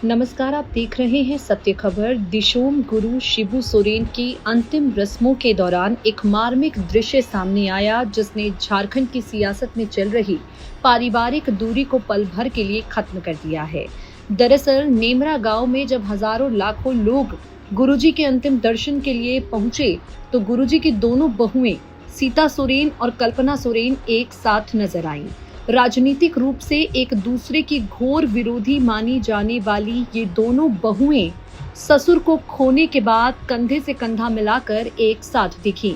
नमस्कार, आप देख रहे हैं सत्य खबर। दिशोम गुरु शिबू सोरेन की अंतिम रस्मों के दौरान एक मार्मिक दृश्य सामने आया, जिसने झारखंड की सियासत में चल रही पारिवारिक दूरी को पल भर के लिए खत्म कर दिया है। दरअसल नेमरा गांव में जब हजारों लाखों लोग गुरुजी के अंतिम दर्शन के लिए पहुंचे, तो गुरुजी की दोनों बहुएं सीता सोरेन और कल्पना सोरेन एक साथ नजर आईं। राजनीतिक रूप से एक दूसरे की घोर विरोधी मानी जाने वाली ये दोनों बहुएं ससुर को खोने के बाद कंधे से कंधा मिलाकर एक साथ दिखी।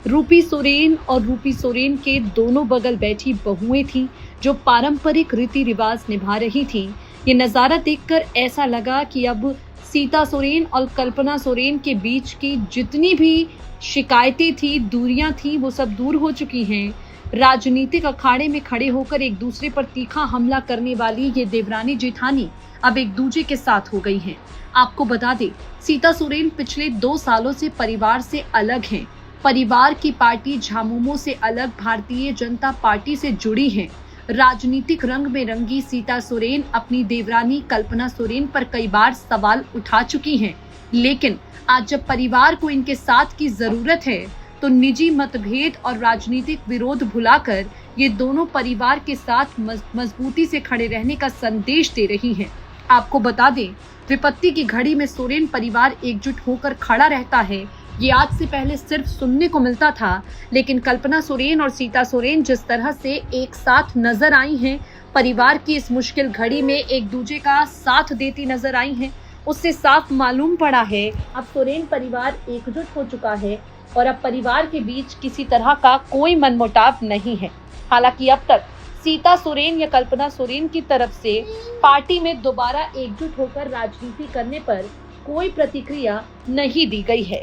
रूपी सोरेन और रूपी सोरेन के दोनों बगल बैठी बहुएं थीं, जो पारंपरिक रीति रिवाज निभा रही थीं। ये नजारा देखकर ऐसा लगा कि अब सीता सोरेन और कल्पना सोरेन के बीच की जितनी भी शिकायतें थी, दूरियां थी, वो सब दूर हो चुकी हैं। राजनीतिक अखाड़े में खड़े होकर एक दूसरे पर तीखा हमला करने वाली ये देवरानी जेठानी अब एक दूजे के साथ हो गई हैं। आपको बता दें, सीता सोरेन पिछले 2 सालों से परिवार से अलग हैं। परिवार की पार्टी झामुमो से अलग भारतीय जनता पार्टी से जुड़ी हैं। राजनीतिक रंग में रंगी सीता सोरेन अपनी देवरानी कल्पना सोरेन पर कई बार सवाल उठा चुकी हैं, लेकिन आज जब परिवार को इनके साथ की जरूरत है, तो निजी मतभेद और राजनीतिक विरोध भुलाकर ये दोनों परिवार के साथ मजबूती से खड़े रहने का संदेश दे रही हैं। आपको बता दें, विपत्ति की घड़ी में सोरेन परिवार एकजुट होकर खड़ा रहता है, ये आज से पहले सिर्फ सुनने को मिलता था, लेकिन कल्पना सोरेन और सीता सोरेन जिस तरह से एक साथ नजर आई हैं, परिवार की इस मुश्किल घड़ी में एक दूजे का साथ देती नजर आई हैं, उससे साफ मालूम पड़ा है अब सोरेन परिवार एकजुट हो चुका है और अब परिवार के बीच किसी तरह का कोई मनमुटाव नहीं है। हालांकि अब तक सीता सोरेन या कल्पना सोरेन की तरफ से पार्टी में दोबारा एकजुट होकर राजनीति करने पर कोई प्रतिक्रिया नहीं दी गई है।